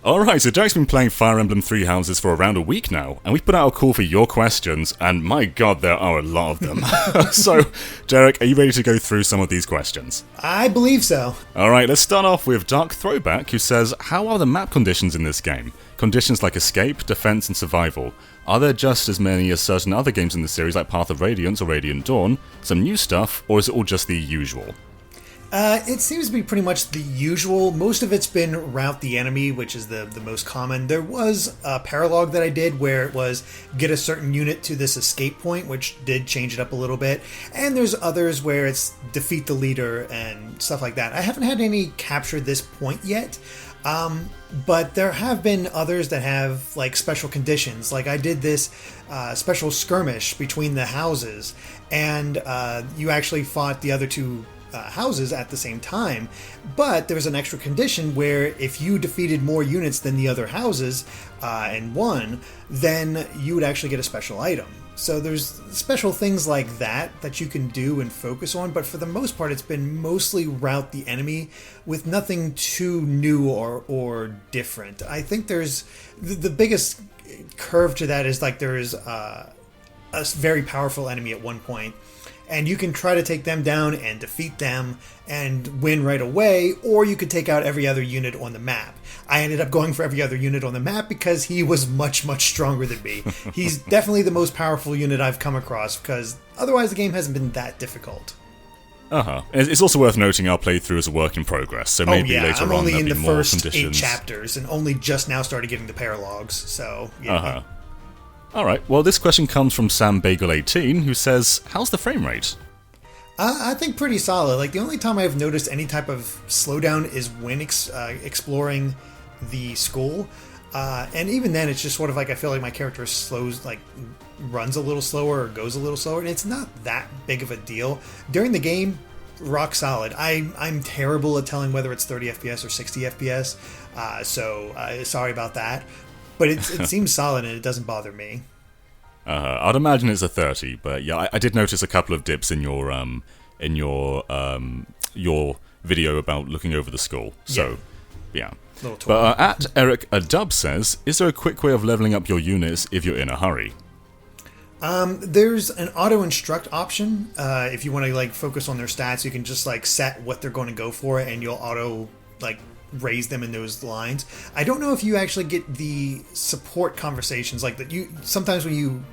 Alright, so Derek's been playing Fire Emblem Three Houses for around a week now, and we've put out a call for your questions, and my god, there are a lot of them. So, Derek, are you ready to go through some of these questions? I believe so. Alright, let's start off with Dark Throwback, who says, how are the map conditions in this game? Conditions like escape, defense, and survival. Are there just as many as certain other games in the series like Path of Radiance or Radiant Dawn? Some new stuff, or is it all just the usual? It seems to be pretty much the usual. Most of it's been route the enemy, which is the most common. There was a paralogue that I did where it was get a certain unit to this escape point, which did change it up a little bit. And there's others where it's defeat the leader and stuff like that. I haven't had any capture this point yet. But there have been others that have like special conditions. Like I did this special skirmish between the houses, and you actually fought the other two houses at the same time, but there was an extra condition where if you defeated more units than the other houses and won, then you would actually get a special item. So there's special things like that you can do and focus on, but for the most part it's been mostly route the enemy with nothing too new or different. I think there's the biggest curve to that is like there is a very powerful enemy at one point, and you can try to take them down and defeat them and win right away, or you could take out every other unit on the map. I ended up going for every other unit on the map because he was much, much stronger than me. He's definitely the most powerful unit I've come across, because otherwise the game hasn't been that difficult. It's also worth noting our playthrough is a work in progress, so maybe later I'm on only there'll in be the more first conditions. 8 chapters and only just now started getting the paralogs, so yeah. Alright, well this question comes from SamBagel18, who says, how's the frame rate? I think pretty solid. Like the only time I've noticed any type of slowdown is when exploring the school, and even then it's just sort of like I feel like my character runs a little slower or goes a little slower, and it's not that big of a deal. During the game, rock solid. I'm terrible at telling whether it's 30 FPS or 60 FPS, so sorry about that. But it seems solid and it doesn't bother me. I'd imagine it's a 30, but yeah, I did notice a couple of dips in your video about looking over the school. So, yeah. But at Eric Adub says, is there a quick way of leveling up your units if you're in a hurry? There's an auto instruct option. If you want to like focus on their stats, you can just like set what they're going to go for, and you'll auto like raise them in those lines. I don't know if you actually get the support conversations like that. You sometimes when you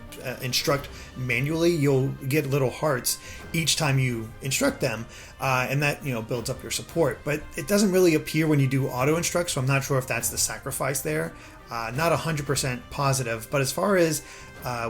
instruct manually, you'll get little hearts each time you instruct them, and that builds up your support. But it doesn't really appear when you do auto instruct, so I'm not sure if that's the sacrifice there. Not 100% positive, but as far as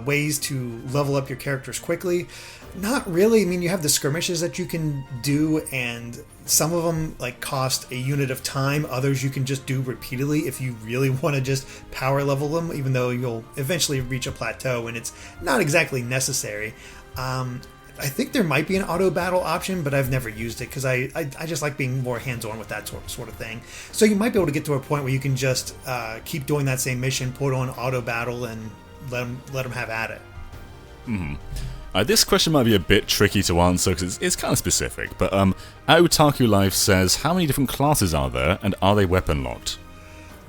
ways to level up your characters quickly, not really. I mean, you have the skirmishes that you can do, and some of them like cost a unit of time. Others you can just do repeatedly if you really want to just power level them, even though you'll eventually reach a plateau and it's not exactly necessary. I think there might be an auto battle option, but I've never used it because I just like being more hands-on with that sort of thing. So you might be able to get to a point where you can just keep doing that same mission, put on auto battle, and let them have at it. This question might be a bit tricky to answer because it's kind of specific, but Otaku Life says, how many different classes are there, and are they weapon locked?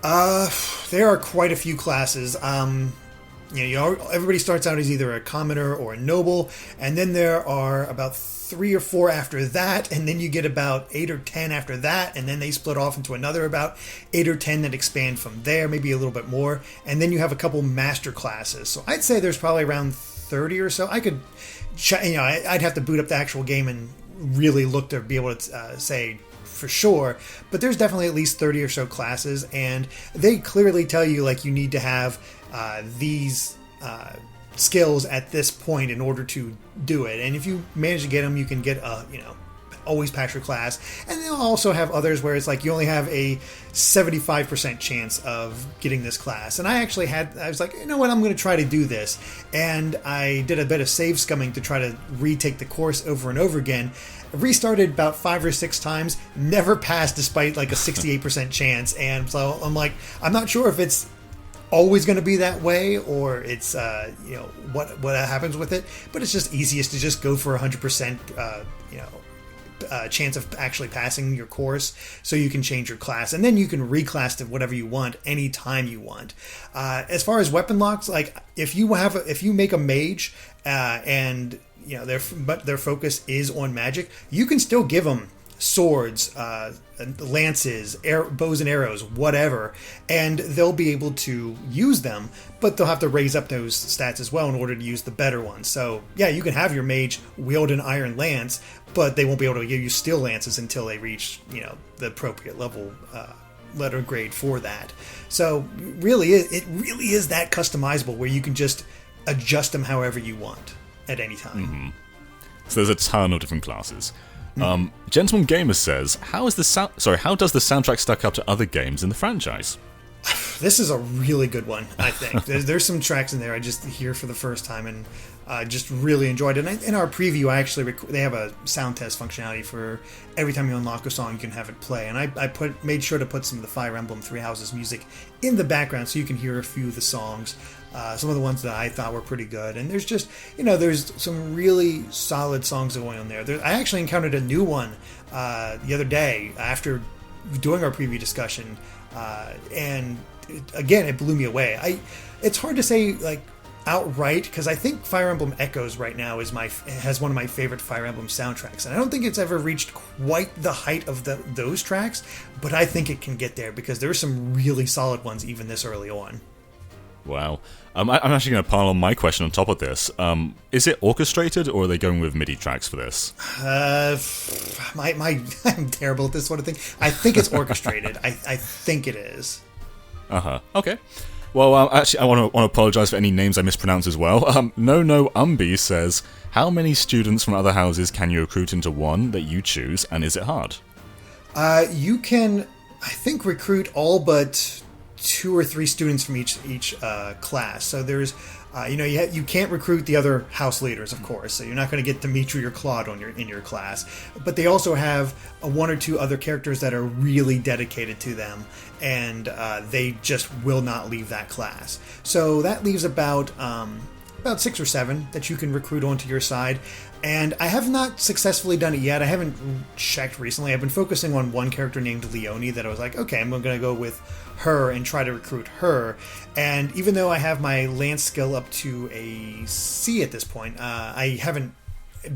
There are quite a few classes. Everybody starts out as either a commoner or a noble, and then there are about 3 or 4 after that, and then you get about 8 or 10 after that, and then they split off into another about 8 or 10 that expand from there, maybe a little bit more, and then you have a couple master classes. So I'd say there's probably around 30 or so. I could, I'd have to boot up the actual game and really look to be able to say for sure, but there's definitely at least 30 or so classes, and they clearly tell you like you need to have these skills at this point in order to do it, and if you manage to get them, you can get always pass your class. And they'll also have others where it's like you only have a 75% chance of getting this class. And I was like, you know what, I'm going to try to do this, and I did a bit of save scumming to try to retake the course over and over again. Restarted about 5 or 6 times, never passed despite like a 68% chance. And so I'm like, I'm not sure if it's always going to be that way, or it's what happens with it, but it's just easiest to just go for 100% chance of actually passing your course, so you can change your class, and then you can reclass to whatever you want anytime you want. As far as weapon locks, like if you make a mage and their focus is on magic, you can still give them swords, lances, bows and arrows, whatever, and they'll be able to use them, but they'll have to raise up those stats as well in order to use the better ones. So yeah, you can have your mage wield an iron lance, but they won't be able to give you steel lances until they reach the appropriate level, letter grade for that. So really, it really is that customizable where you can just adjust them however you want at any time. Mm-hmm. So there's a ton of different classes. Gentleman Gamer says, how does the soundtrack stack up to other games in the franchise? This is a really good one, I think. There's some tracks in there I just hear for the first time and just really enjoyed it. And in our preview, they have a sound test functionality for every time you unlock a song, you can have it play. And I made sure to put some of the Fire Emblem Three Houses music in the background so you can hear a few of the songs. Some of the ones that I thought were pretty good. And there's just, there's some really solid songs going on there. I actually encountered a new one the other day after doing our preview discussion. And it blew me away. It's hard to say like outright, because I think Fire Emblem Echoes right now has one of my favorite Fire Emblem soundtracks. And I don't think it's ever reached quite the height of those tracks, but I think it can get there because there are some really solid ones even this early on. Wow. I'm actually going to pile on my question on top of this. Is it orchestrated, or are they going with MIDI tracks for this? I'm terrible at this sort of thing. I think it's orchestrated. I think it is. Okay. Well, actually, I want to apologize for any names I mispronounce as well. No Umbi says, how many students from other houses can you recruit into one that you choose, and is it hard? You can, I think, recruit all but 2 or 3 students from each class. So there's, you can't recruit the other house leaders, of course. So you're not going to get Dimitri or Claude in your class. But they also have 1 or 2 other characters that are really dedicated to them, and they just will not leave that class. So that leaves about 6 or 7 that you can recruit onto your side. And I have not successfully done it yet. I haven't checked recently. I've been focusing on one character named Leonie that I was like, okay, I'm going to go with her and try to recruit her. And even though I have my lance skill up to a C at this point, I haven't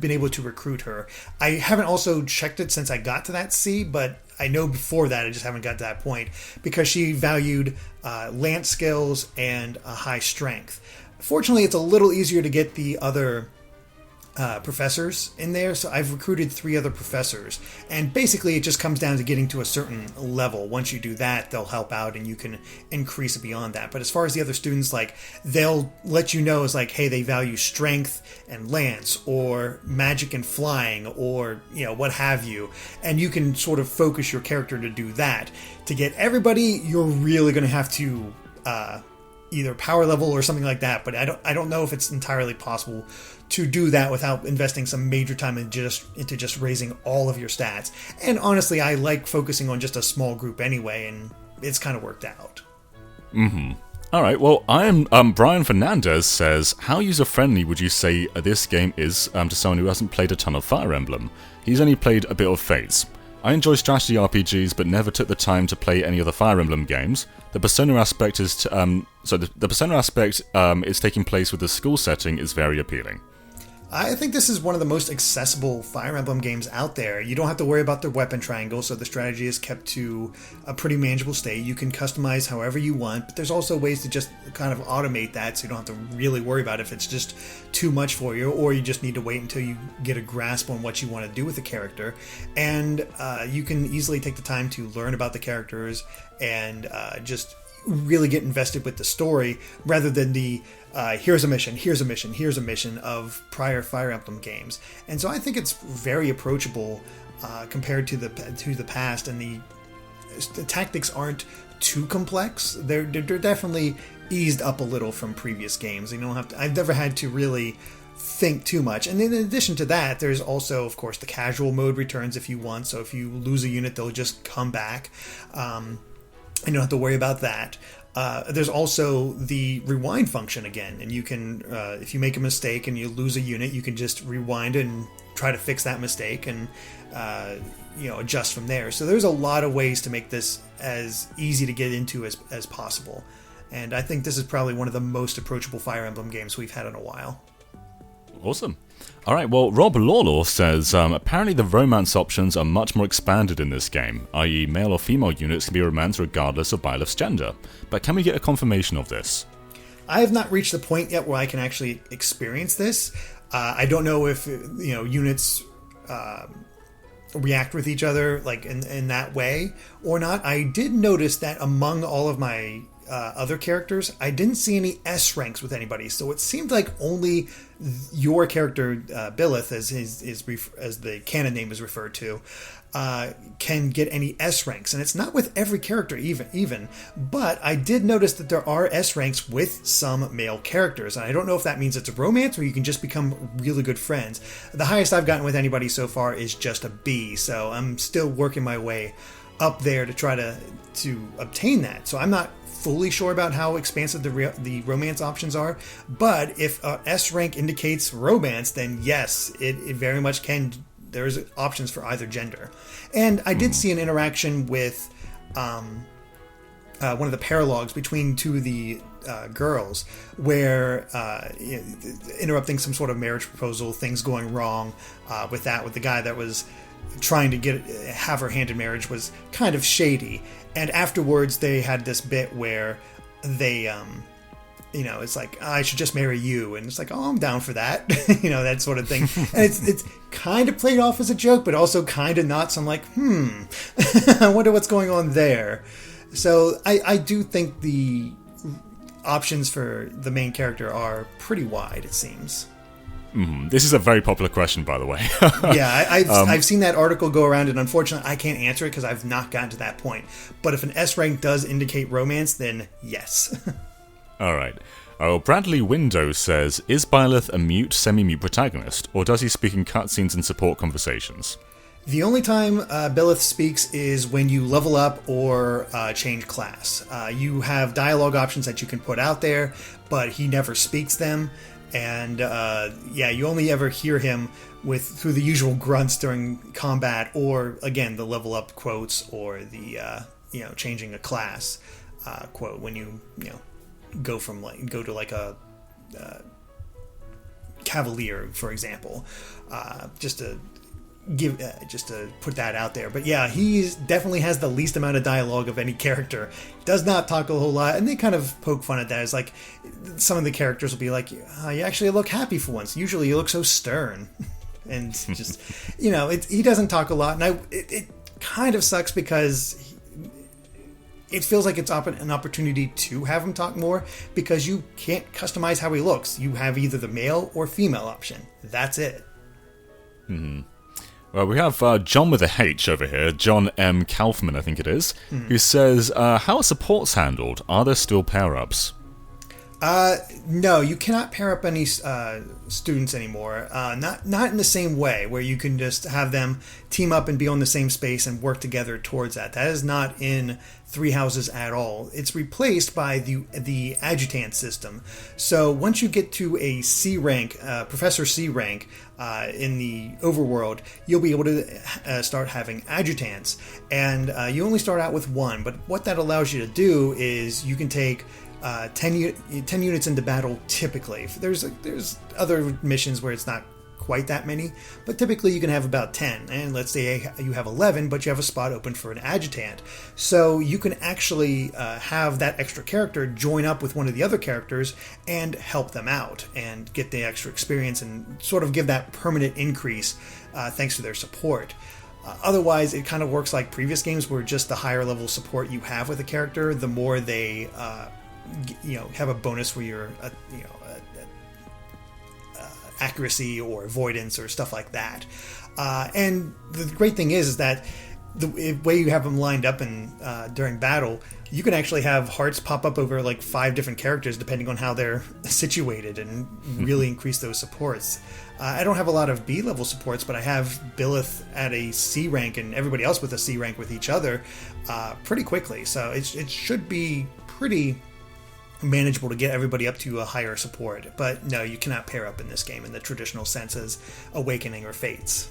been able to recruit her. I haven't also checked it since I got to that C, but I know before that I just haven't got to that point because she valued lance skills and a high strength. Fortunately, it's a little easier to get the other professors in there, so I've recruited 3 other professors, and basically it just comes down to getting to a certain level. Once you do that, they'll help out and you can increase it beyond that. But as far as the other students, like, they'll let you know, it's like, hey, they value strength and lance or magic and flying or what have you, and you can sort of focus your character to do that. To get everybody, you're really going to have to either power level or something like that, but I don't know if it's entirely possible to do that without investing some major time into just raising all of your stats. And honestly, I like focusing on just a small group anyway, and it's kind of worked out. All right, well, Brian Fernandez says, how user-friendly would you say this game is to someone who hasn't played a ton of Fire Emblem? He's only played a bit of Fates. I enjoy strategy RPGs, but never took the time to play any other Fire Emblem games. The persona aspect is is taking place with the school setting is very appealing. I think this is one of the most accessible Fire Emblem games out there. You don't have to worry about the weapon triangle, so the strategy is kept to a pretty manageable state. You can customize however you want, but there's also ways to just kind of automate that so you don't have to really worry about if it's just too much for you, or you just need to wait until you get a grasp on what you want to do with the character. And you can easily take the time to learn about the characters and just really get invested with the story rather than the here's a mission of prior Fire Emblem games. And so I think it's very approachable compared to the past, and the tactics aren't too complex. They're definitely eased up a little from previous games. I've never had to really think too much. And then in addition to that, there's also, of course, the casual mode returns if you want. So if you lose a unit, they'll just come back. You don't have to worry about that. There's also the rewind function again, and you can, if you make a mistake and you lose a unit, you can just rewind and try to fix that mistake and adjust from there. So there's a lot of ways to make this as easy to get into as possible. And I think this is probably one of the most approachable Fire Emblem games we've had in a while. Awesome. All right, well, Rob Lawlaw says, apparently the romance options are much more expanded in this game, i.e. male or female units can be romanced regardless of Byleth's gender. But can we get a confirmation of this? I have not reached the point yet where I can actually experience this. I don't know if units react with each other like in that way or not. I did notice that among all of my other characters, I didn't see any S ranks with anybody, so it seemed like only your character Byleth, as the canon name is referred to, can get any S ranks, and it's not with every character even. But I did notice that there are S ranks with some male characters, and I don't know if that means it's a romance or you can just become really good friends. The highest I've gotten with anybody so far is just a B, so I'm still working my way up there to try to obtain that. So I'm not fully sure about how expansive the romance options are, but if S rank indicates romance, then yes, it very much can. There's options for either gender. And I did see an interaction with one of the paralogs between two of the girls, where interrupting some sort of marriage proposal, things going wrong with the guy that was trying to have her hand in marriage was kind of shady. And afterwards they had this bit where they it's like, I should just marry you, and it's like, oh, I'm down for that. That sort of thing. And it's kind of played off as a joke, but also kind of not. So I'm like, I wonder what's going on there. So I do think the options for the main character are pretty wide, it seems. This is a very popular question, by the way. Yeah, I've seen that article go around, and unfortunately I can't answer it because I've not gotten to that point. But if an S rank does indicate romance, then yes. All right. Bradley Window says, is Byleth a mute, semi-mute protagonist, or does he speak in cutscenes and support conversations? The only time Byleth speaks is when you level up or change class. You have dialogue options that you can put out there, but he never speaks them. And you only ever hear him through the usual grunts during combat, or again the level up quotes, or the changing a class quote when you go to a cavalier, for example, just to put that out there. But yeah, he definitely has the least amount of dialogue of any character. Does not talk a whole lot, and they kind of poke fun at that. It's like some of the characters will be like, you actually look happy for once. Usually you look so stern. And just, he doesn't talk a lot, and it kind of sucks because it feels like it's an opportunity to have him talk more, because you can't customize how he looks. You have either the male or female option. That's it. Mm-hmm. Well, we have John with a H over here, John M. Kaufman, I think it is, who says, how are supports handled? Are there still pair-ups? No, you cannot pair up any students anymore. Not in the same way, where you can just have them team up and be on the same space and work together towards that. That is not in Three Houses at all. It's replaced by the adjutant system. So once you get to a C rank, Professor C rank, in the overworld, you'll be able to start having adjutants. And you only start out with one, but what that allows you to do is you can take 10 units into battle typically. There's other missions where it's not quite that many, but typically you can have about 10. And let's say you have 11, but you have a spot open for an adjutant. So you can actually have that extra character join up with one of the other characters and help them out and get the extra experience and sort of give that permanent increase thanks to their support. Otherwise, it kind of works like previous games, where just the higher level support you have with a character, the more they have a bonus for your accuracy or avoidance or stuff like that. And the great thing is that the way you have them lined up during battle, you can actually have hearts pop up over like 5 different characters depending on how they're situated, and really increase those supports. I don't have a lot of B level supports, but I have Byleth at a C rank and everybody else with a C rank with each other pretty quickly. So it should be pretty manageable to get everybody up to a higher support. But no, you cannot pair up in this game in the traditional sense as Awakening or Fates.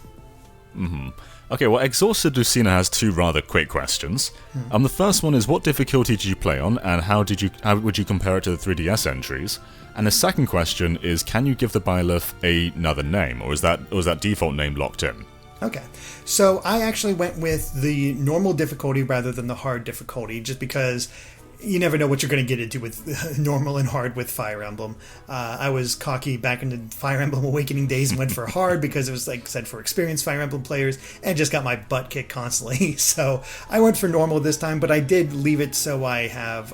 Okay, well, Exhausted Lucina has two rather quick questions. The first one is, what difficulty did you play on, and how would you compare it to the 3DS entries? And the second question is, can you give the Byleth another name, or is that default name locked in? Okay, so I actually went with the normal difficulty rather than the hard difficulty, just because you never know what you're going to get into with normal and hard with Fire Emblem. I was cocky back in the Fire Emblem Awakening days and went for hard because it was, like I said, for experienced Fire Emblem players, and just got my butt kicked constantly. So I went for normal this time, but I did leave it so I have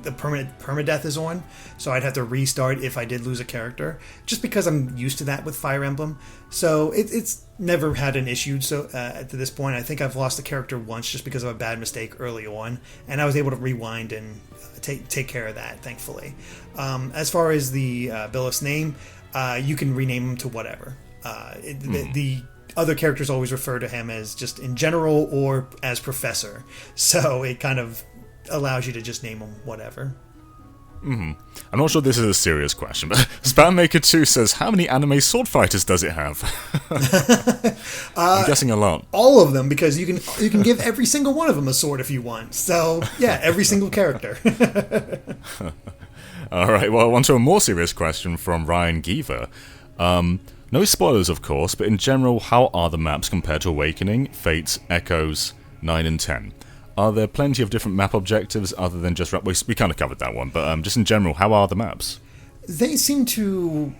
the permadeath is on, so I'd have to restart if I did lose a character, just because I'm used to that with Fire Emblem. So it's never had an issue. So to this point, I think I've lost a character once just because of a bad mistake early on, and I was able to rewind and take care of that, thankfully. As far as the Byleth's name, you can rename him to whatever. The other characters always refer to him as just in general or as Professor, so it kind of allows you to just name them whatever. I'm not sure this is a serious question, but Spammaker 2 says, how many anime sword fighters does it have? I'm guessing a lot. All of them, because you can give every single one of them a sword if you want. So, yeah, every single character. Alright, well, on to a more serious question from Ryan Geever. No spoilers, of course, but in general, how are the maps compared to Awakening, Fates, Echoes, 9 and 10? Are there plenty of different map objectives other than just... We kind of covered that one, but just in general, how are the maps? They seem to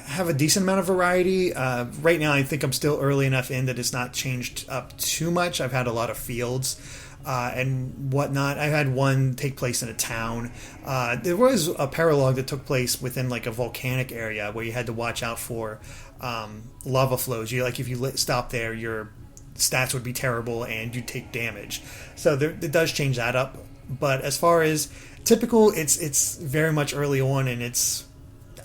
have a decent amount of variety. Right now, I think I'm still early enough in that it's not changed up too much. I've had a lot of fields and whatnot. I had one take place in a town. There was a paralogue that took place within like a volcanic area where you had to watch out for lava flows. If you stop there, your stats would be terrible and you'd take damage. So it does change that up. But as far as typical, it's very much early on, and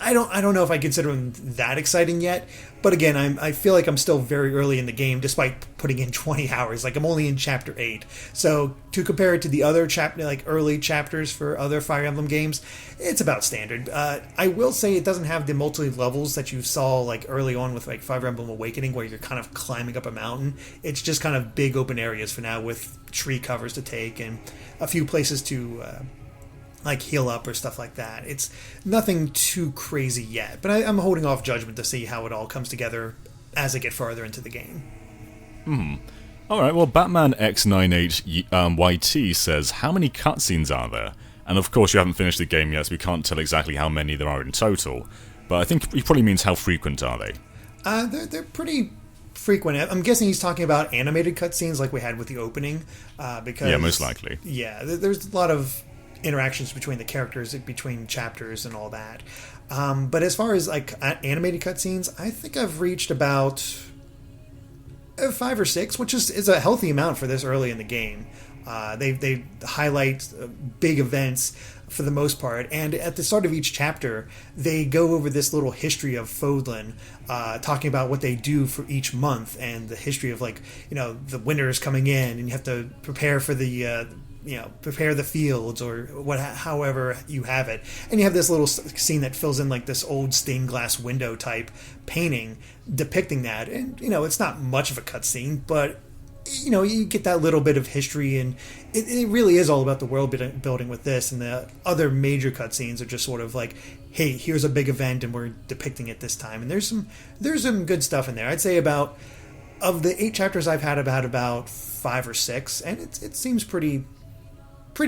I don't know if I consider them that exciting yet. But again, I feel like I'm still very early in the game, despite putting in 20 hours. Like, I'm only in Chapter 8. So to compare it to the other early chapters for other Fire Emblem games, it's about standard. I will say it doesn't have the multi-levels that you saw like early on with like Fire Emblem Awakening, where you're kind of climbing up a mountain. It's just kind of big open areas for now with tree covers to take and a few places to heal up or stuff like that. It's nothing too crazy yet, but I'm holding off judgment to see how it all comes together as I get farther into the game. Alright, well, Batman X98YT says, how many cutscenes are there? And of course you haven't finished the game yet, so we can't tell exactly how many there are in total, but I think he probably means how frequent are they? They're pretty frequent. I'm guessing he's talking about animated cutscenes like we had with the opening, because... Yeah, most likely. Yeah, there's a lot of interactions between the characters, between chapters and all that. But as far as like animated cutscenes, I think I've reached about 5 or 6, which is a healthy amount for this early in the game. They highlight big events for the most part, and at the start of each chapter they go over this little history of Fodlan, talking about what they do for each month and the history of the winter is coming in and you have to prepare for the prepare the fields or however you have it. And you have this little scene that fills in like this old stained glass window type painting depicting that. And, it's not much of a cutscene, but, you get that little bit of history, and it really is all about the world building with this. And the other major cutscenes are just sort of like, hey, here's a big event and we're depicting it this time. And there's some good stuff in there. I'd say of the 8 chapters I've had about 5 or 6, and it seems pretty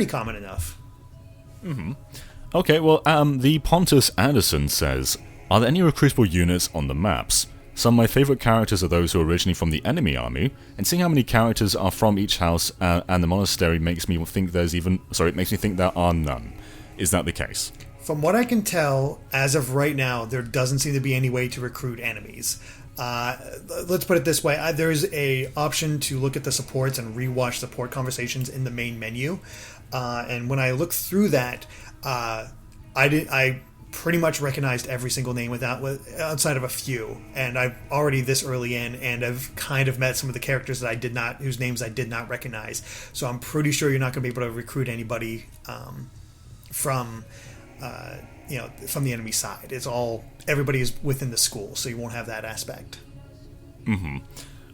common enough. Okay, well, the Pontus Anderson says, are there any recruitable units on the maps? Some of my favourite characters are those who are originally from the enemy army, and seeing how many characters are from each house and the monastery makes me think there are none. Is that the case? From what I can tell, as of right now, there doesn't seem to be any way to recruit enemies. Let's put it this way. There's a option to look at the supports and rewatch support conversations in the main menu. And when I looked through that, I pretty much recognized every single name outside of a few, and I've already this early in, and I've kind of met some of the characters that whose names I did not recognize. So I'm pretty sure you're not going to be able to recruit anybody from the enemy side. Everybody is within the school, so you won't have that aspect. Mm-hmm.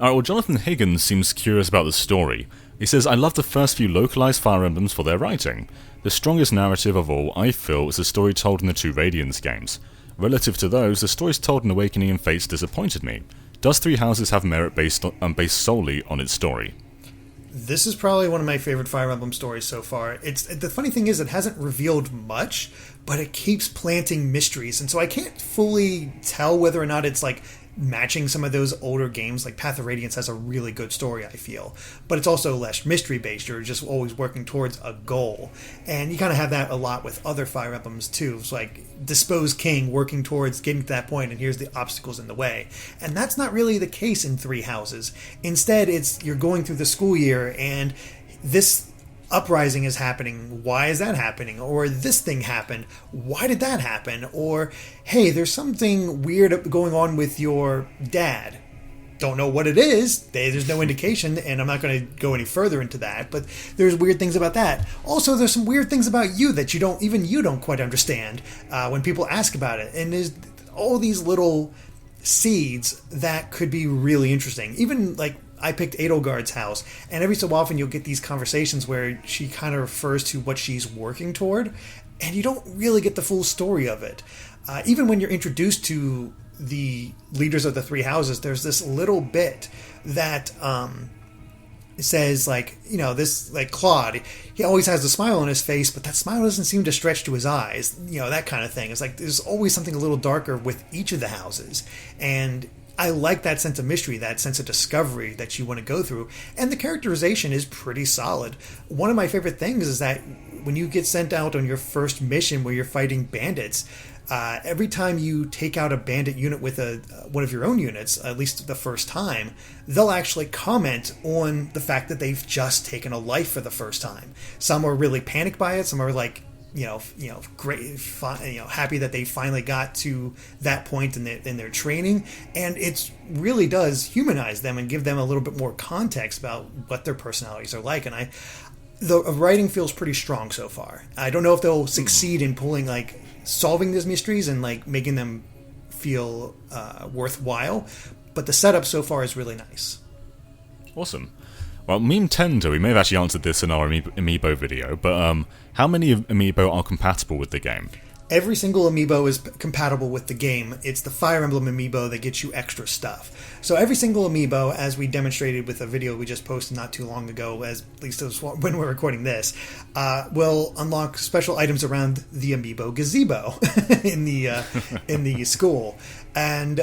Alright, well, Jonathan Higgins seems curious about the story. He says, I love the first few localized Fire Emblems for their writing. The strongest narrative of all, I feel, is the story told in the two Radiance games. Relative to those, the stories told in Awakening and Fates disappointed me. Does Three Houses have merit based solely on its story? This is probably one of my favorite Fire Emblem stories so far. The funny thing is, it hasn't revealed much, but it keeps planting mysteries, and so I can't fully tell whether or not it's like matching some of those older games. Like Path of Radiance has a really good story, I feel, but it's also less mystery based. You're just always working towards a goal, and you kind of have that a lot with other Fire Emblems too. It's like Dispose King, working towards getting to that point, and here's the obstacles in the way. And that's not really the case in Three Houses. Instead, you're going through the school year, and this uprising is happening. Why is that happening? Or this thing happened. Why did that happen? Or, hey, there's something weird going on with your dad. Don't know what it is. There's no indication, and I'm not going to go any further into that, but there's weird things about that. Also, there's some weird things about you that you don't quite understand when people ask about it. And there's all these little seeds that could be really interesting. Even like I picked Edelgard's house, and every so often you'll get these conversations where she kind of refers to what she's working toward, and you don't really get the full story of it. Even when you're introduced to the leaders of the three houses, there's this little bit that says, like, this, like Claude, he always has a smile on his face, but that smile doesn't seem to stretch to his eyes, that kind of thing. It's like there's always something a little darker with each of the houses, and I like that sense of mystery, that sense of discovery that you want to go through, and the characterization is pretty solid. One of my favorite things is that when you get sent out on your first mission where you're fighting bandits, every time you take out a bandit unit with one of your own units, at least the first time, they'll actually comment on the fact that they've just taken a life for the first time. Some are really panicked by it. Some are like, great, happy that they finally got to that point in their training, and it really does humanize them and give them a little bit more context about what their personalities are like. And the writing feels pretty strong so far. I don't know if they'll succeed in solving these mysteries and like making them feel worthwhile, but the setup so far is really nice. Awesome. Well, Meme Tender, we may have actually answered this in our Amiibo video, but how many Amiibo are compatible with the game? Every single Amiibo is compatible with the game. It's the Fire Emblem Amiibo that gets you extra stuff. So every single Amiibo, as we demonstrated with a video we just posted not too long ago, at least when we're recording this, will unlock special items around the Amiibo gazebo in the school. And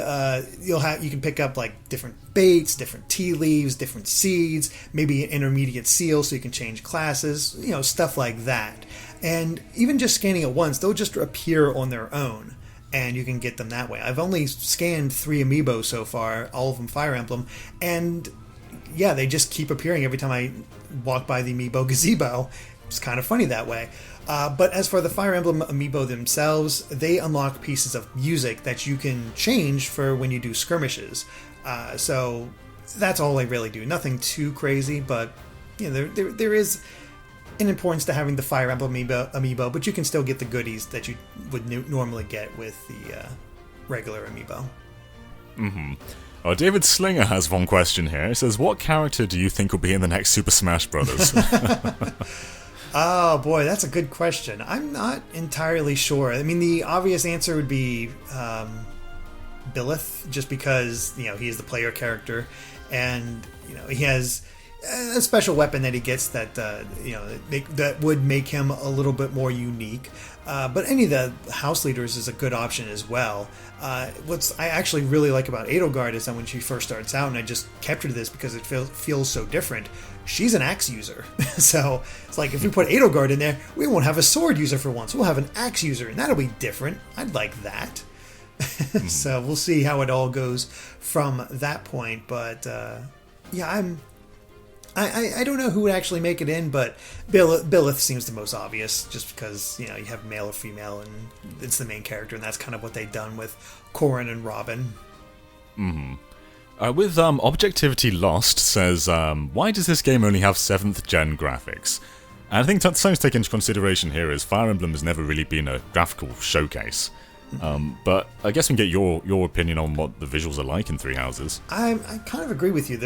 you can pick up like different baits, different tea leaves, different seeds, maybe an intermediate seal so you can change classes, stuff like that. And even just scanning it once, they'll just appear on their own, and you can get them that way. I've only scanned 3 Amiibo so far, all of them Fire Emblem, and yeah, they just keep appearing every time I walk by the Amiibo gazebo. It's kind of funny that way. But as for the Fire Emblem Amiibo themselves, they unlock pieces of music that you can change for when you do skirmishes. So that's all they really do. Nothing too crazy, but there is an importance to having the Fire Emblem Amiibo, but you can still get the goodies that you would normally get with the regular Amiibo. Mm-hmm. Oh, David Slinger has one question here. It says, what character do you think will be in the next Super Smash Bros.? Oh boy, that's a good question. I'm not entirely sure. I mean, the obvious answer would be Byleth, just because he is the player character, and he has a special weapon that he gets that that would make him a little bit more unique. But any of the house leaders is a good option as well. What I actually really like about Edelgard is that when she first starts out, and I just kept her to this because it feels so different, she's an axe user. So it's like, if we put Edelgard in there, we won't have a sword user for once. We'll have an axe user, and that'll be different. I'd like that. So we'll see how it all goes from that point. But yeah, I don't know who would actually make it in, but Billith seems the most obvious, just because, you have male or female, and it's the main character, and that's kind of what they've done with Corrin and Robin. With Objectivity Lost says, why does this game only have 7th gen graphics? And I think that's something to take into consideration here is Fire Emblem has never really been a graphical showcase. But I guess we can get your opinion on what the visuals are like in Three Houses. I kind of agree with you.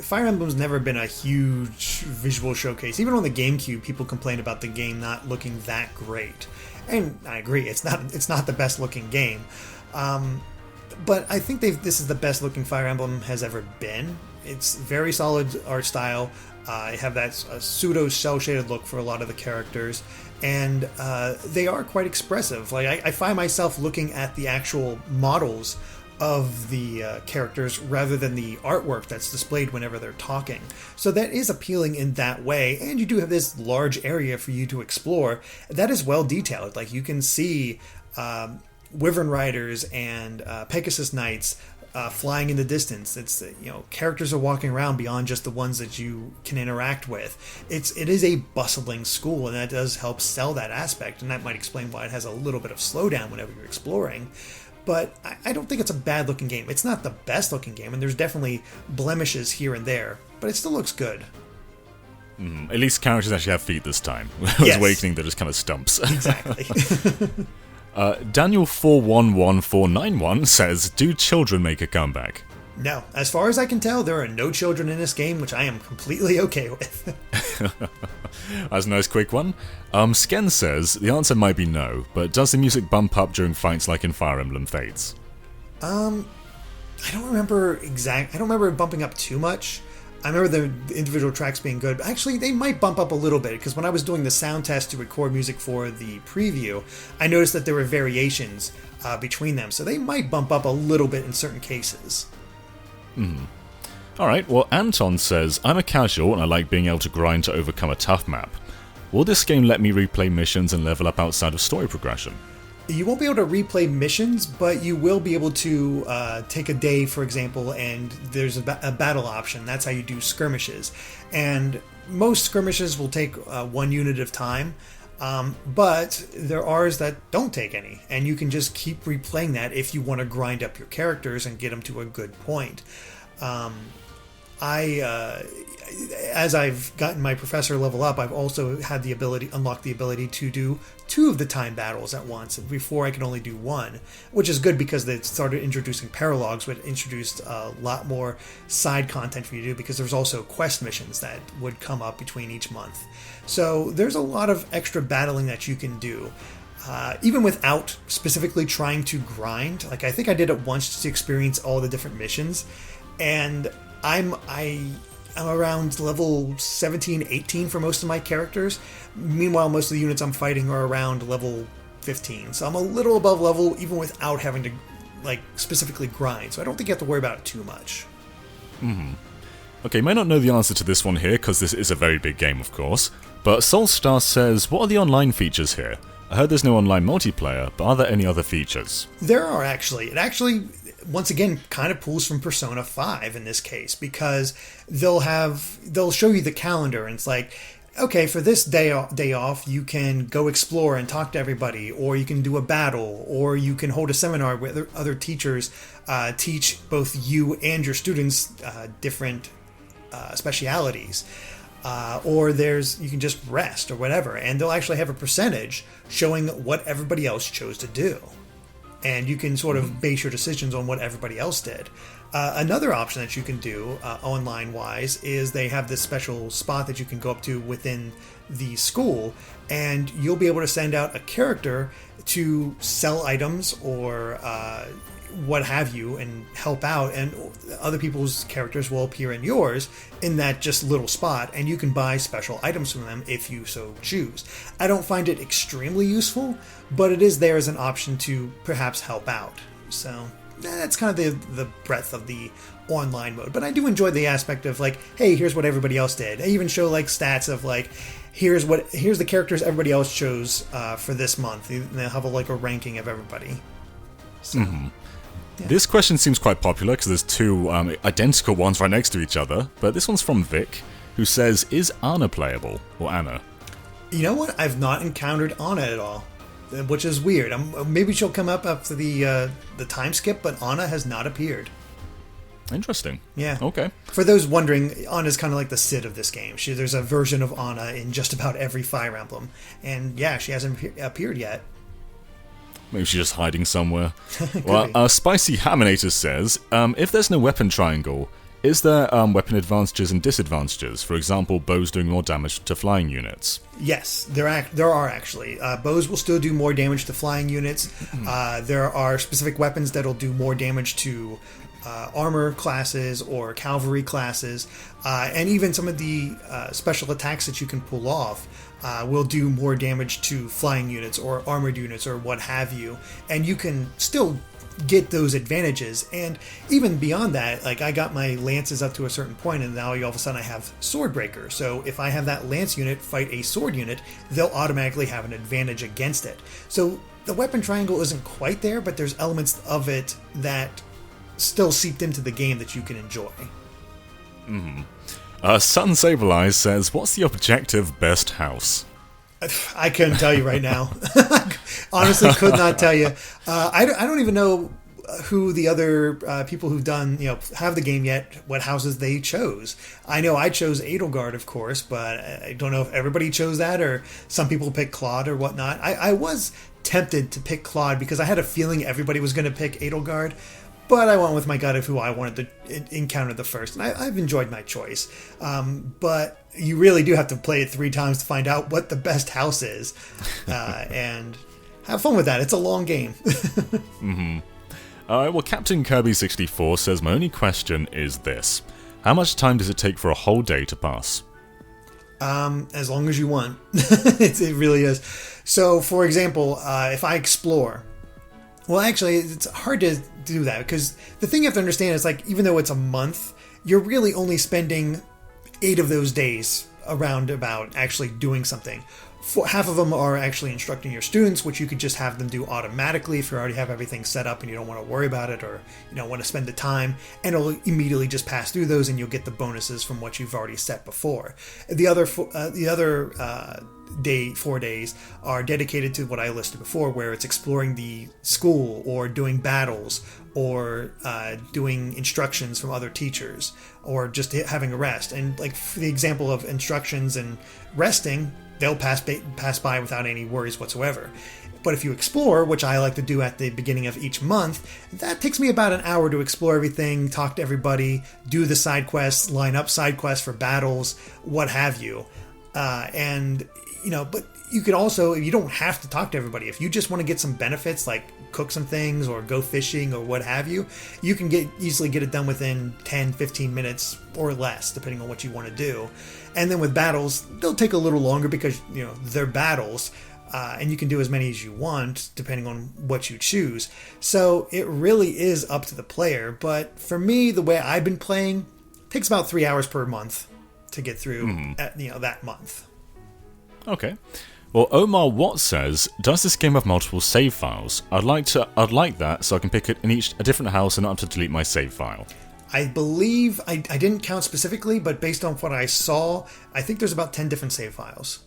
Fire Emblem's never been a huge visual showcase. Even on the GameCube, people complained about the game not looking that great. And I agree, it's not the best looking game. But I think this is the best looking Fire Emblem has ever been. It's very solid art style. I have that pseudo cel shaded look for a lot of the characters, and they are quite expressive. Like I find myself looking at the actual models of the characters rather than the artwork that's displayed whenever they're talking. So that is appealing in that way, and you do have this large area for you to explore that is well detailed. Like you can see Wyvern Riders and Pegasus Knights flying in the distance. It's characters are walking around beyond just the ones that you can interact with. It is a bustling school, and that does help sell that aspect, and that might explain why it has a little bit of slowdown whenever you're exploring. But I don't think it's a bad looking game. It's not the best looking game, and there's definitely blemishes here and there, but it still looks good. At least characters actually have feet this time. Whereas Awakening, they're just kind of stumps. Exactly. Daniel 411491 says, do children make a comeback? No. As far as I can tell, there are no children in this game, which I am completely okay with. That's a nice quick one. Sken says, the answer might be no, but does the music bump up during fights like in Fire Emblem Fates? I don't remember it bumping up too much. I remember the individual tracks being good, but actually they might bump up a little bit, because when I was doing the sound test to record music for the preview, I noticed that there were variations between them, so they might bump up a little bit in certain cases. Alright, well Anton says, I'm a casual and I like being able to grind to overcome a tough map. Will this game let me replay missions and level up outside of story progression? You won't be able to replay missions, but you will be able to take a day, for example, and there's a battle option. That's how you do skirmishes. And most skirmishes will take 1 unit of time, but there are that don't take any. And you can just keep replaying that if you want to grind up your characters and get them to a good point. As I've gotten my professor level up, I've also had unlocked the ability to do 2 of the time battles at once. Before I could only do 1, which is good because they started introducing paralogs, which introduced a lot more side content for you to do, because there's also quest missions that would come up between each month. So there's a lot of extra battling that you can do. Even without specifically trying to grind. Like I think I did it once just to experience all the different missions, and I'm around level 17, 18 for most of my characters. Meanwhile, most of the units I'm fighting are around level 15. So I'm a little above level even without having to specifically grind. So I don't think you have to worry about it too much. Okay, you may not know the answer to this one here, because this is a very big game, of course. But Soulstar says, what are the online features here? I heard there's no online multiplayer, but are there any other features? There are actually. It actually, once again, kind of pulls from Persona 5 in this case, because they'll show you the calendar, and it's like, okay, for this day off, you can go explore and talk to everybody, or you can do a battle, or you can hold a seminar where other teachers teach both you and your students different specialities. Or you can just rest or whatever, and they'll actually have a percentage showing what everybody else chose to do. And you can sort of base your decisions on what everybody else did. Another option that you can do online-wise is they have this special spot that you can go up to within the school, and you'll be able to send out a character to sell items or what have you and help out, and other people's characters will appear in yours in that just little spot, and you can buy special items from them if you so choose. I don't find it extremely useful, but it is there as an option to perhaps help out. So that's kind of the breadth of the online mode. But I do enjoy the aspect of hey, here's what everybody else did. I even show stats of here's the characters everybody else chose for this month. And they'll have a ranking of everybody. So. This question seems quite popular because there's two identical ones right next to each other, but this one's from Vic, who says, is Anna playable? Or Anna? You know what? I've not encountered Anna at all, which is weird. Maybe she'll come up after the time skip, but Anna has not appeared. Interesting. Yeah. Okay. For those wondering, Anna's kind of like the Cid of this game. There's a version of Anna in just about every Fire Emblem. And yeah, she hasn't appeared yet. Maybe she's just hiding somewhere. Well, Spicy Haminator says, if there's no weapon triangle, is there weapon advantages and disadvantages? For example, bows doing more damage to flying units. Yes, there are actually. Bows will still do more damage to flying units. There are specific weapons that'll do more damage to armor classes or cavalry classes, and even some of the special attacks that you can pull off will do more damage to flying units or armored units or what have you, and you can still get those advantages. And even beyond that, like I got my lances up to a certain point, and now all of a sudden I have Swordbreaker. So if I have that lance unit fight a sword unit, they'll automatically have an advantage against it. So the weapon triangle isn't quite there, but there's elements of it that still seeped into the game that you can enjoy. Sun Sabereyes says, what's the objective best house? I couldn't tell you right now. Honestly, could not tell you. I don't even know who the other people who've done, have the game yet, what houses they chose. I know I chose Edelgard, of course, but I don't know if everybody chose that or some people pick Claude or whatnot. I was tempted to pick Claude because I had a feeling everybody was going to pick Edelgard, but I went with my gut of who I wanted to encounter the first, and I've enjoyed my choice. But you really do have to play it 3 times to find out what the best house is, and have fun with that. It's a long game. Well, Captain Kirby64 says, my only question is this. How much time does it take for a whole day to pass? As long as you want. It really is. So, for example, if I explore... Well, actually, it's hard to do that because the thing you have to understand is, like, even though it's a month, you're really only spending 8 of those days around about actually doing something. Half of them are actually instructing your students, which you could just have them do automatically if you already have everything set up and you don't want to worry about it, or you don't want to spend the time, and it'll immediately just pass through those and you'll get the bonuses from what you've already set before. The other 4 days are dedicated to what I listed before, where it's exploring the school or doing battles or doing instructions from other teachers or just having a rest. And like for the example of instructions and resting, they'll pass by without any worries whatsoever. But if you explore, which I like to do at the beginning of each month, that takes me about an hour to explore everything, talk to everybody, do the side quests, line up side quests for battles, what have you. But you could also, you don't have to talk to everybody. If you just want to get some benefits, like cook some things or go fishing or what have you, you can easily get it done within 10, 15 minutes or less, depending on what you want to do. And then with battles, they'll take a little longer because, they're battles, and you can do as many as you want, depending on what you choose. So it really is up to the player. But for me, the way I've been playing, it takes about 3 hours per month to get through, that month. Okay. Well, Omar Watt says, does this game have multiple save files? I'd like that so I can pick it in a different house and not have to delete my save file. I believe, I didn't count specifically, but based on what I saw, I think there's about 10 different save files.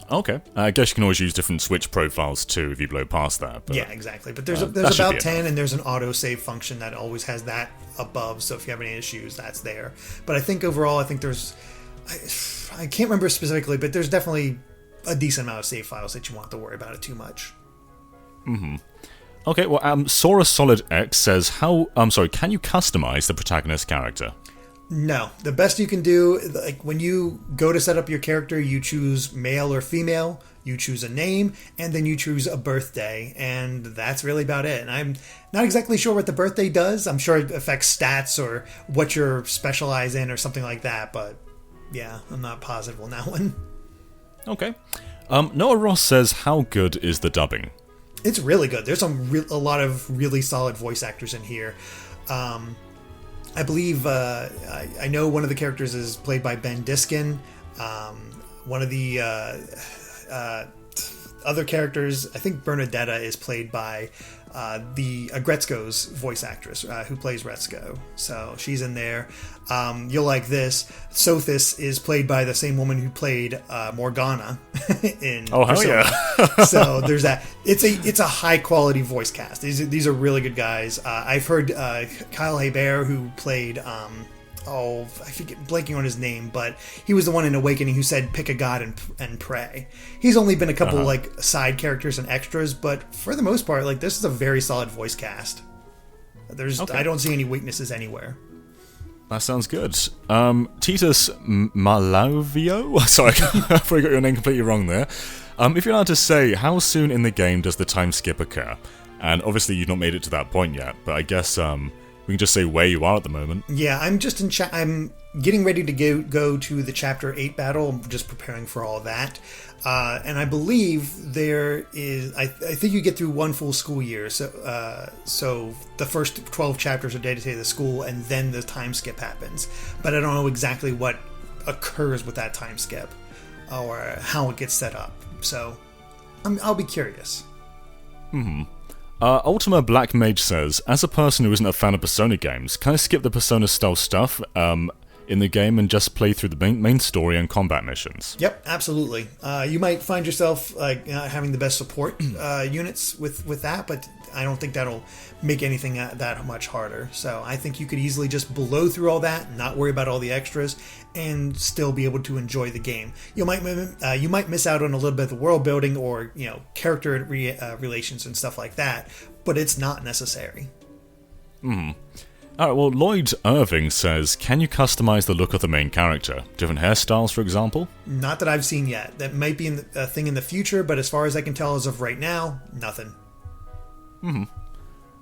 Okay. I guess you can always use different Switch profiles too if you blow past that. But, yeah, exactly. But there's about 10, and there's an auto-save function that always has that above, so if you have any issues, that's there. But I think overall, there's... I can't remember specifically, but there's definitely a decent amount of save files that you won't have to worry about it too much. Okay, well, Sora Solid X says, can you customize the protagonist character? No. The best you can do, like when you go to set up your character, you choose male or female, you choose a name, and then you choose a birthday, and that's really about it. And I'm not exactly sure what the birthday does. I'm sure it affects stats or what you're specialized in or something like that, but yeah, I'm not positive on that one. Okay. Noah Ross says, how good is the dubbing? It's really good. There's a lot of really solid voice actors in here. I believe I know one of the characters is played by Ben Diskin. One of the other characters, I think Bernadetta, is played by the Gretzko's voice actress who plays Retzko. So she's in there. You'll like this. Sothis is played by the same woman who played Morgana in Oh, hell Persona. yeah. So there's that. It's a high quality voice cast. These are really good guys. I've heard Kyle Hebert, who played I forget, blanking on his name, but he was the one in Awakening who said pick a god and pray. He's only been a couple like side characters and extras, but for the most part, like, this is a very solid voice cast. I don't see any weaknesses anywhere. That sounds good. Titus Malavio? Sorry, I probably got your name completely wrong there. If you're allowed to say, how soon in the game does the time skip occur? And obviously you've not made it to that point yet, but I guess we can just say where you are at the moment. Yeah, I'm just I'm getting ready to go to the Chapter 8 battle. I'm just preparing for all that. And I believe there is... I think you get through one full school year. So the first 12 chapters are dedicated to the school, and then the time skip happens. But I don't know exactly what occurs with that time skip or how it gets set up. So I'll be curious. Ultima Black Mage says, as a person who isn't a fan of Persona games, can I skip the Persona style stuff in the game and just play through the main story and combat missions? Yep, absolutely. You might find yourself like not having the best support units with that, but I don't think that'll make anything that much harder. So I think you could easily just blow through all that, not worry about all the extras, and still be able to enjoy the game. You might miss out on a little bit of the world building or character relations and stuff like that, but it's not necessary. Alright, well, Lloyd Irving says, can you customize the look of the main character? Different hairstyles, for example? Not that I've seen yet. That might be a thing in the future, but as far as I can tell as of right now, nothing.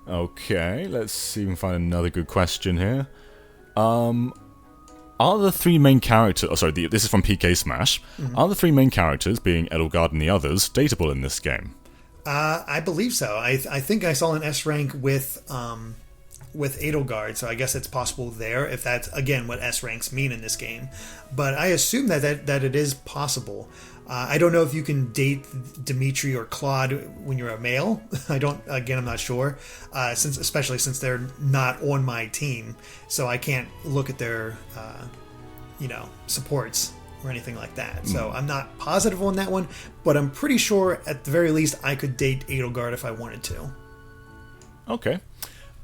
Okay, let's see if we can find another good question here. Are the three main characters... Oh, sorry, this is from PK Smash. Are the three main characters, being Edelgard and the others, dateable in this game? I believe so. I think I saw an S rank with Edelgard, so I guess it's possible there, if that's, again, what S ranks mean in this game. But I assume that it is possible. I don't know if you can date Dimitri or Claude when you're a male. I'm not sure, especially since they're not on my team, so I can't look at their, supports or anything like that. So I'm not positive on that one, but I'm pretty sure at the very least I could date Edelgard if I wanted to. Okay.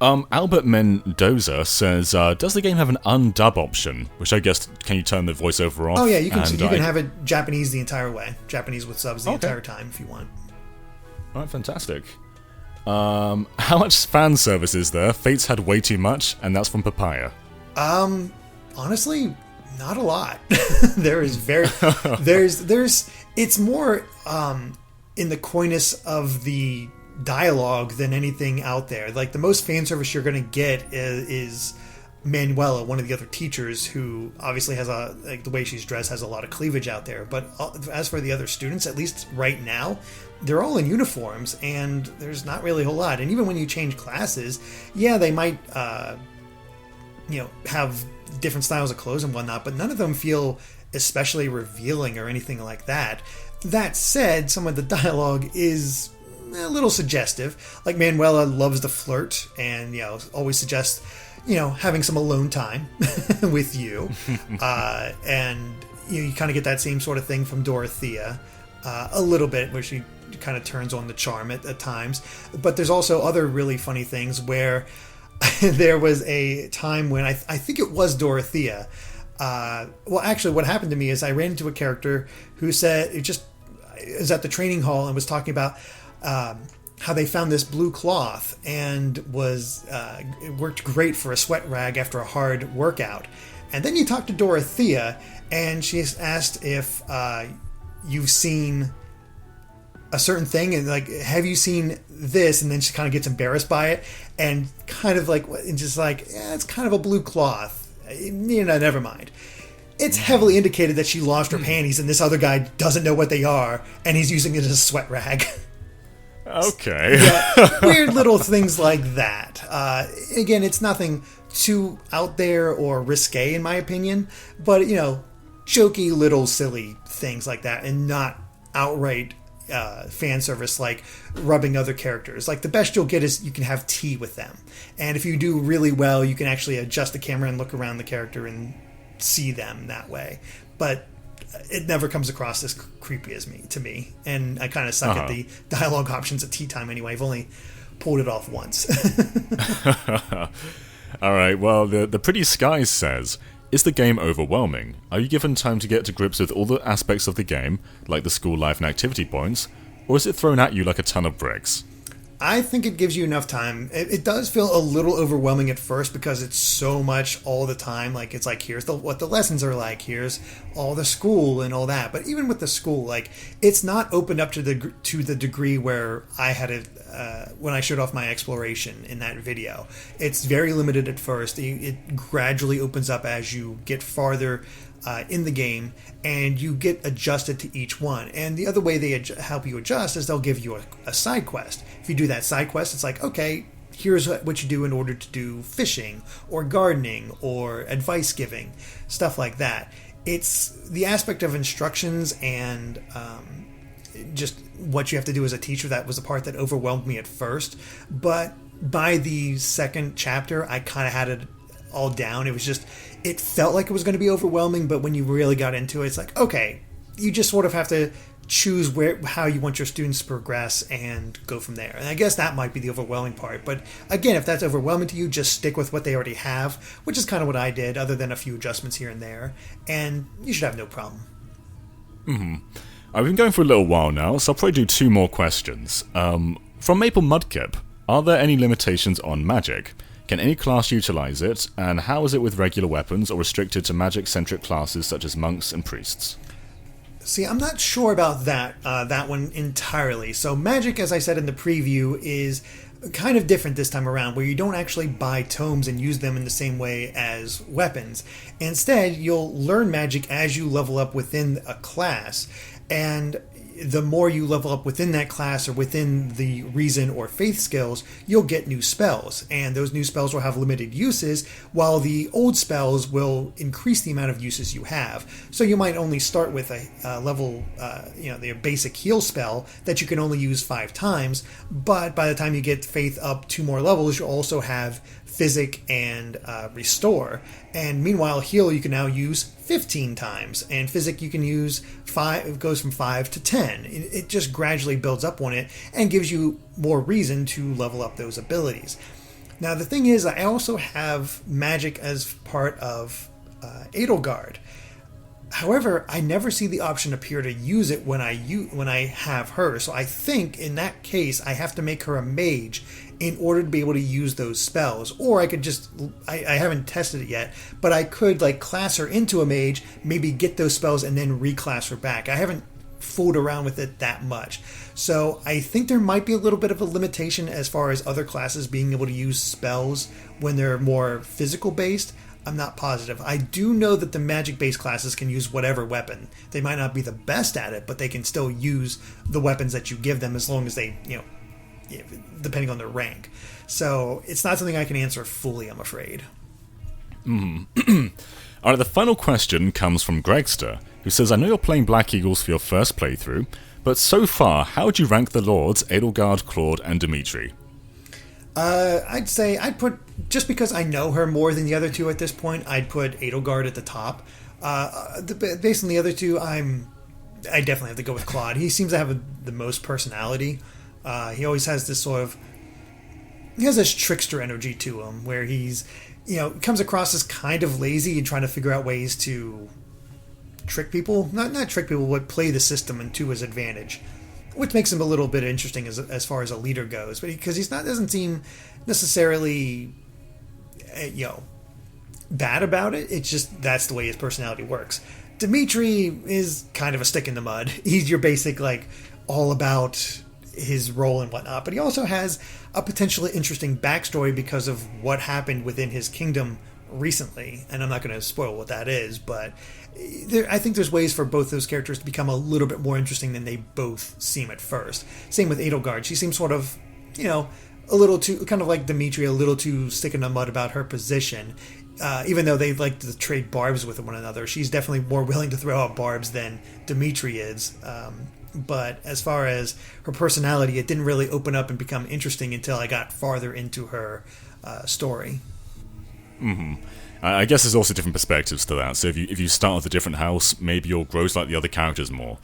Albert Mendoza says, does the game have an undub option? Which I guess, can you turn the voiceover off? Oh yeah, you can have it Japanese the entire way. Japanese with subs the entire time if you want. Alright, fantastic. How much fan service is there? Fate's had way too much, and that's from Papaya. Honestly, not a lot. It's more in the coyness of the dialogue than anything out there. Like, the most fan service you're going to get is Manuela, one of the other teachers, who obviously has the way she's dressed has a lot of cleavage out there. But as for the other students, at least right now, they're all in uniforms, and there's not really a whole lot. And even when you change classes, yeah, they might have different styles of clothes and whatnot, but none of them feel especially revealing or anything like that. That said, some of the dialogue is a little suggestive. Like, Manuela loves to flirt and always suggests having some alone time with you, and you kind of get that same sort of thing from Dorothea a little bit, where she kind of turns on the charm at times. But there's also other really funny things where there was a time when I think it was Dorothea. Well, actually, what happened to me is I ran into a character who said it just is at the training hall and was talking about how they found this blue cloth and it worked great for a sweat rag after a hard workout. And then you talk to Dorothea, and she asked if you've seen a certain thing, and like, have you seen this? And then she kind of gets embarrassed by it, and kind of like, and just like, yeah, it's kind of a blue cloth. Never mind. It's heavily indicated that she lost her panties, and this other guy doesn't know what they are, and he's using it as a sweat rag. Okay. Yeah, weird little things like that. Again, it's nothing too out there or risque, in my opinion, but jokey little silly things like that, and not outright fan service, like rubbing other characters. Like the best you'll get is you can have tea with them, and if you do really well, you can actually adjust the camera and look around the character and see them that way. But it never comes across as creepy as to me, and I kind of suck at the dialogue options at tea time anyway. I've only pulled it off once. All right, well, the Pretty Skies says, is the game overwhelming? Are you given time to get to grips with all the aspects of the game, like the school life and activity points, or is it thrown at you like a ton of bricks? I think it gives you enough time. It does feel a little overwhelming at first because it's so much all the time. Like, it's like, here's what the lessons are like. Here's all the school and all that. But even with the school, like, it's not opened up to the degree where I had it when I showed off my exploration in that video. It's very limited at first. It gradually opens up as you get farther in the game, and you get adjusted to each one. And the other way they help you adjust is they'll give you a side quest. If you do that side quest, it's like, okay, here's what you do in order to do fishing or gardening or advice giving, stuff like that. It's the aspect of instructions and just what you have to do as a teacher that was the part that overwhelmed me at first. But by the second chapter, I kind of had it all down. It was just, it felt like it was going to be overwhelming, but when you really got into it, it's like, okay, you just sort of have to choose how you want your students to progress and go from there. And I guess that might be the overwhelming part. But again, if that's overwhelming to you, just stick with what they already have, which is kind of what I did, other than a few adjustments here and there, and you should have no problem. I've been going for a little while now, so I'll probably do 2 more questions. From Maple Mudkip, are there any limitations on magic? Can any class utilize it, and how is it with regular weapons or restricted to magic-centric classes such as monks and priests? See, I'm not sure about that one entirely. So magic, as I said in the preview, is kind of different this time around, where you don't actually buy tomes and use them in the same way as weapons. Instead, you'll learn magic as you level up within a class, and the more you level up within that class or within the reason or faith skills, you'll get new spells. And those new spells will have limited uses, while the old spells will increase the amount of uses you have. So you might only start with a level, the basic heal spell that you can only use 5 times. But by the time you get faith up 2 more levels, you'll also have Physic and Restore. And meanwhile, Heal you can now use 15 times. And Physic you can use 5, it goes from 5 to 10. It just gradually builds up on it and gives you more reason to level up those abilities. Now, the thing is, I also have magic as part of Edelgard. However, I never see the option appear to use it when I have her. So I think in that case, I have to make her a mage in order to be able to use those spells. Or I could just, I haven't tested it yet, but I could like class her into a mage, maybe get those spells and then reclass her back. I haven't fooled around with it that much. So I think there might be a little bit of a limitation as far as other classes being able to use spells when they're more physical based. I'm not positive. I do know that the magic-based classes can use whatever weapon. They might not be the best at it, but they can still use the weapons that you give them as long as they, depending on their rank. So it's not something I can answer fully, I'm afraid. All right, the final question comes from Gregster, who says, I know you're playing Black Eagles for your first playthrough, but so far, how would you rank the Lords, Edelgard, Claude, and Dimitri? I'd say just because I know her more than the other 2 at this point, I'd put Edelgard at the top. Based on the other 2, I definitely have to go with Claude. He seems to have the most personality. He always has this he has this trickster energy to him, where he's, comes across as kind of lazy and trying to figure out ways to trick people. Not trick people, but play the system and to his advantage. Which makes him a little bit interesting as far as a leader goes, but because doesn't seem necessarily, bad about it. It's just that's the way his personality works. Dimitri is kind of a stick in the mud. He's your basic all about his role and whatnot, but he also has a potentially interesting backstory because of what happened within his kingdom recently, and I'm not going to spoil what that is, but I think there's ways for both those characters to become a little bit more interesting than they both seem at first. Same with Edelgard. She seems sort of, a little too, kind of like Dimitri, a little too stick in the mud about her position. Even though they like to trade barbs with one another, she's definitely more willing to throw out barbs than Dimitri is. but as far as her personality, it didn't really open up and become interesting until I got farther into her story. I guess there's also different perspectives to that. So if you start with a different house, maybe you'll grow to like the other characters more.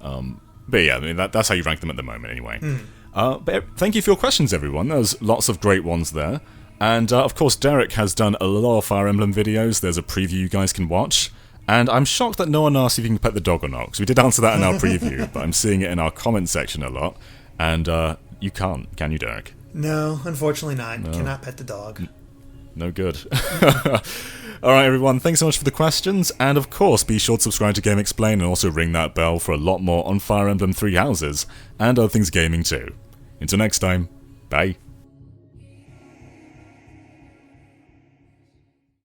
But yeah, I mean, that's how you rank them at the moment anyway. But thank you for your questions, everyone. There's lots of great ones there. And of course, Derek has done a lot of Fire Emblem videos. There's a preview you guys can watch. And I'm shocked that no one asked if you can pet the dog or not, because we did answer that in our preview, but I'm seeing it in our comment section a lot. And you can't, can you, Derek? No, unfortunately not. No. Cannot pet the dog. No good. Alright everyone, thanks so much for the questions, and of course be sure to subscribe to Game Explain and also ring that bell for a lot more on Fire Emblem Three Houses, and other things gaming too. Until next time, bye.